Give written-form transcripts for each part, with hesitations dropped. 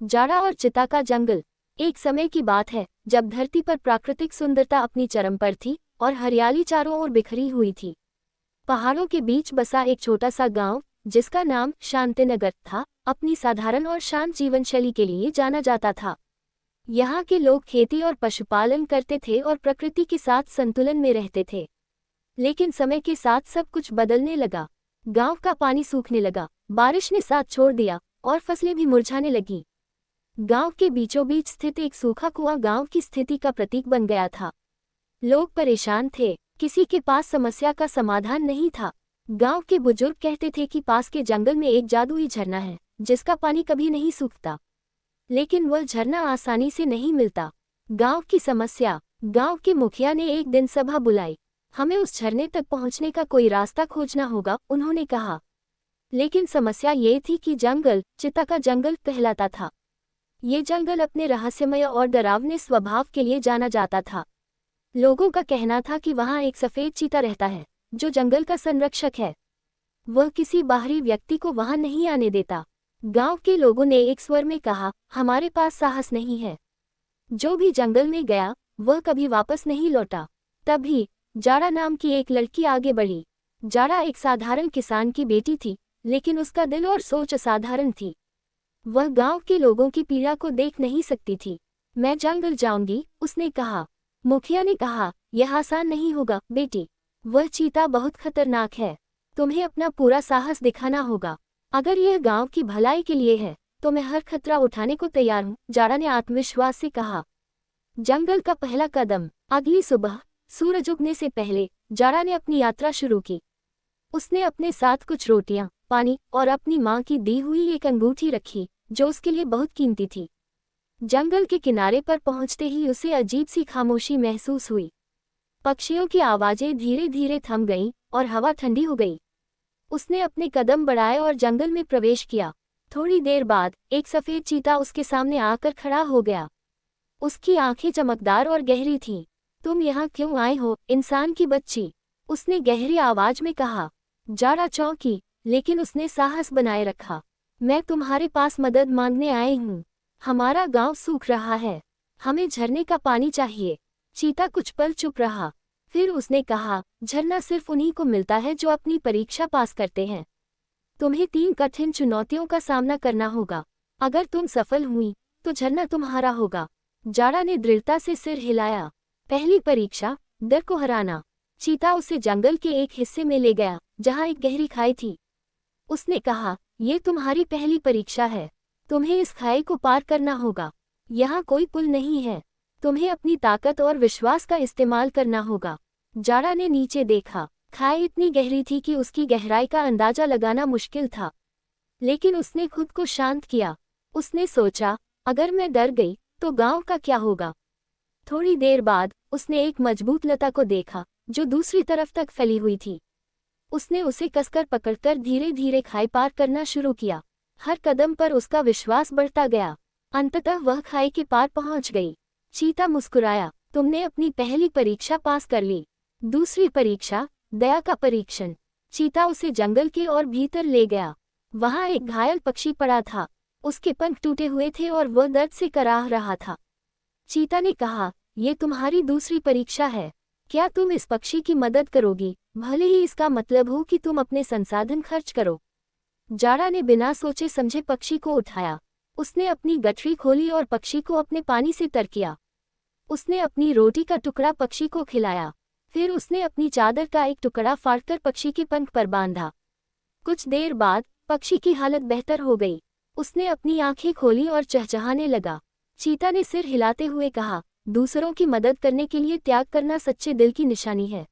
जाड़ा और चिता का जंगल। एक समय की बात है जब धरती पर प्राकृतिक सुंदरता अपनी चरम पर थी और हरियाली चारों ओर बिखरी हुई थी। पहाड़ों के बीच बसा एक छोटा सा गांव, जिसका नाम शांतिनगर था, अपनी साधारण और शांत जीवन शैली के लिए जाना जाता था। यहाँ के लोग खेती और पशुपालन करते थे और प्रकृति के साथ संतुलन में रहते थे। लेकिन समय के साथ सब कुछ बदलने लगा। गांव का पानी सूखने लगा, बारिश ने साथ छोड़ दिया और फसलें भी मुरझाने लगीं। गांव के बीचों बीच स्थित एक सूखा कुआं गांव की स्थिति का प्रतीक बन गया था। लोग परेशान थे, किसी के पास समस्या का समाधान नहीं था। गांव के बुजुर्ग कहते थे कि पास के जंगल में एक जादुई झरना है, जिसका पानी कभी नहीं सूखता। लेकिन वह झरना आसानी से नहीं मिलता। गांव की समस्या। गांव के मुखिया ने एक दिन सभा बुलाई। हमें उस झरने तक पहुंचने का कोई रास्ता खोजना होगा, उन्होंने कहा। लेकिन समस्या ये थी कि जंगल चिता का जंगल कहलाता था। ये जंगल अपने रहस्यमय और डरावने स्वभाव के लिए जाना जाता था। लोगों का कहना था कि वहां एक सफेद चीता रहता है, जो जंगल का संरक्षक है। वह किसी बाहरी व्यक्ति को वहां नहीं आने देता। गांव के लोगों ने एक स्वर में कहा, हमारे पास साहस नहीं है। जो भी जंगल में गया वह कभी वापस नहीं लौटा। तभी जाड़ा नाम की एक लड़की आगे बढ़ी। जाड़ा एक साधारण किसान की बेटी थी, लेकिन उसका दिल और सोच असाधारण थी। वह गांव के लोगों की पीड़ा को देख नहीं सकती थी। मैं जंगल जाऊंगी, उसने कहा। मुखिया ने कहा, यह आसान नहीं होगा बेटी। वह चीता बहुत खतरनाक है। तुम्हें अपना पूरा साहस दिखाना होगा। अगर यह गांव की भलाई के लिए है तो मैं हर खतरा उठाने को तैयार हूँ, जाड़ा ने आत्मविश्वास से कहा। जंगल का पहला कदम। अगली सुबह सूरज उगने से पहले जाड़ा ने अपनी यात्रा शुरू की। उसने अपने साथ कुछ रोटियां, पानी और अपनी मां की दी हुई एक अंगूठी रखी, जो उसके लिए बहुत कीमती थी। जंगल के किनारे पर पहुंचते ही उसे अजीब सी खामोशी महसूस हुई। पक्षियों की आवाजें धीरे धीरे थम गईं और हवा ठंडी हो गई। उसने अपने कदम बढ़ाए और जंगल में प्रवेश किया। थोड़ी देर बाद एक सफेद चीता उसके सामने आकर खड़ा हो गया। उसकी आंखें चमकदार और गहरी थीं। तुम यहाँ क्यों आए हो, इंसान की बच्ची? उसने गहरी आवाज में कहा। जाड़ा चौंकी, लेकिन उसने साहस बनाए रखा। मैं तुम्हारे पास मदद मांगने आई हूँ। हमारा गांव सूख रहा है, हमें झरने का पानी चाहिए। चीता कुछ पल चुप रहा, फिर उसने कहा, झरना सिर्फ उन्हीं को मिलता है जो अपनी परीक्षा पास करते हैं। तुम्हें 3 कठिन चुनौतियों का सामना करना होगा। अगर तुम सफल हुई तो झरना तुम्हारा होगा। जाड़ा ने दृढ़ता से सिर हिलाया। पहली परीक्षा, डर को हराना। चीता उसे जंगल के एक हिस्से में ले गया जहां एक गहरी खाई थी। उसने कहा, ये तुम्हारी पहली परीक्षा है। तुम्हें इस खाई को पार करना होगा। यहाँ कोई पुल नहीं है। तुम्हें अपनी ताकत और विश्वास का इस्तेमाल करना होगा। जाड़ा ने नीचे देखा। खाई इतनी गहरी थी कि उसकी गहराई का अंदाजा लगाना मुश्किल था। लेकिन उसने खुद को शांत किया। उसने सोचा, अगर मैं डर गई तो गांव का क्या होगा? थोड़ी देर बाद उसने एक मजबूत लता को देखा जो दूसरी तरफ तक फैली हुई थी। उसने उसे कसकर पकड़कर धीरे धीरे खाई पार करना शुरू किया। हर कदम पर उसका विश्वास बढ़ता गया। अंततः वह खाई के पार पहुंच गई। चीता मुस्कुराया, तुमने अपनी पहली परीक्षा पास कर ली। दूसरी परीक्षा, दया का परीक्षण। चीता उसे जंगल के और भीतर ले गया। वहां एक घायल पक्षी पड़ा था। उसके पंख टूटे हुए थे और वह दर्द से कराह रहा था। चीता ने कहा, ये तुम्हारी दूसरी परीक्षा है। क्या तुम इस पक्षी की मदद करोगी, भले ही इसका मतलब हो कि तुम अपने संसाधन खर्च करो? जाड़ा ने बिना सोचे समझे पक्षी को उठाया। उसने अपनी गठरी खोली और पक्षी को अपने पानी से तर किया। उसने अपनी रोटी का टुकड़ा पक्षी को खिलाया। फिर उसने अपनी चादर का एक टुकड़ा फाड़कर पक्षी के पंख पर बांधा। कुछ देर बाद पक्षी की हालत बेहतर हो गई। उसने अपनी आंखें खोली और चहचहाने लगा। चीता ने सिर हिलाते हुए कहा, दूसरों की मदद करने के लिए त्याग करना सच्चे दिल की निशानी है।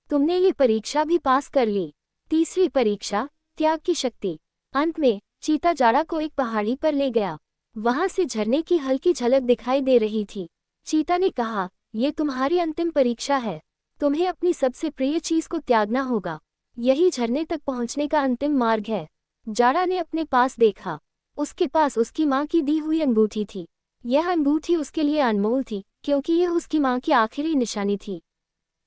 तुमने ये परीक्षा भी पास कर ली। तीसरी परीक्षा, त्याग की शक्ति। अंत में चीता जाड़ा को एक पहाड़ी पर ले गया। वहां से झरने की हल्की झलक दिखाई दे रही थी। चीता ने कहा, ये तुम्हारी अंतिम परीक्षा है। तुम्हें अपनी सबसे प्रिय चीज को त्यागना होगा। यही झरने तक पहुंचने का अंतिम मार्ग है। जाड़ा ने अपने पास देखा। उसके पास उसकी मां की दी हुई अंगूठी थी। यह अंगूठी उसके लिए अनमोल थी, क्योंकि यह उसकी मां की आखिरी निशानी थी।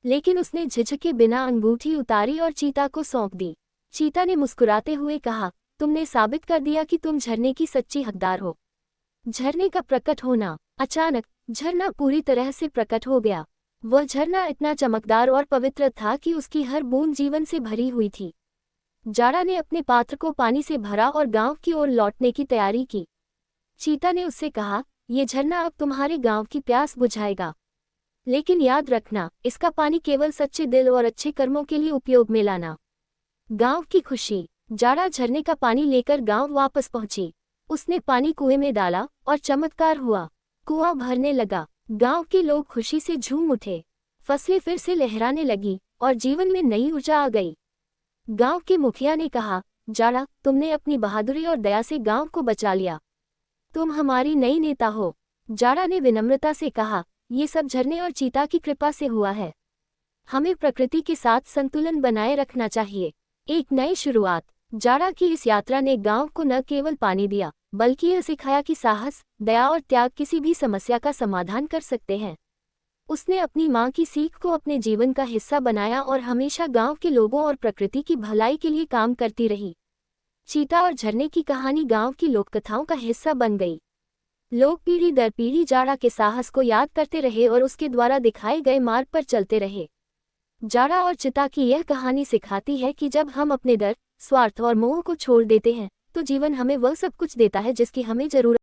लेकिन उसने झिझके बिना अंगूठी उतारी और चीता को सौंप दी। चीता ने मुस्कुराते हुए कहा, तुमने साबित कर दिया कि तुम झरने की सच्ची हकदार हो। झरने का प्रकट होना। अचानक झरना पूरी तरह से प्रकट हो गया। वह झरना इतना चमकदार और पवित्र था कि उसकी हर बूंद जीवन से भरी हुई थी। जारा ने अपने पात्र को पानी से भरा और गांव की ओर लौटने की तैयारी की। चीता ने उससे कहा, यह झरना अब तुम्हारे गांव की प्यास बुझाएगा, लेकिन याद रखना, इसका पानी केवल सच्चे दिल और अच्छे कर्मों के लिए उपयोग में लाना। गांव की खुशी। जारा झरने का पानी लेकर गांव वापस पहुंची। उसने पानी कुएं में डाला और चमत्कार हुआ। कुआं भरने लगा। गांव के लोग खुशी से झूम उठे। फसलें फिर से लहराने लगी और जीवन में नई ऊर्जा आ गई। गांव के मुखिया ने कहा, जारा, तुमने अपनी बहादुरी और दया से गांव को बचा लिया। तुम हमारी नई नेता हो। जारा ने विनम्रता से कहा, ये सब झरने और चीता की कृपा से हुआ है। हमें प्रकृति के साथ संतुलन बनाए रखना चाहिए। एक नई शुरुआत। जारा की इस यात्रा ने गांव को न केवल पानी दिया, बल्कि यह सिखाया कि साहस, दया और त्याग किसी भी समस्या का समाधान कर सकते हैं। उसने अपनी मां की सीख को अपने जीवन का हिस्सा बनाया और हमेशा गांव के लोगों और प्रकृति की भलाई के लिए काम करती रही। चीता और झरने की कहानी गांव की लोककथाओं का हिस्सा बन गई। लोग पीढ़ी दर पीढ़ी जारा के साहस को याद करते रहे और उसके द्वारा दिखाए गए मार्ग पर चलते रहे। जारा और चिता की यह कहानी सिखाती है कि जब हम अपने डर, स्वार्थ और मोह को छोड़ देते हैं, तो जीवन हमें वह सब कुछ देता है जिसकी हमें जरूरत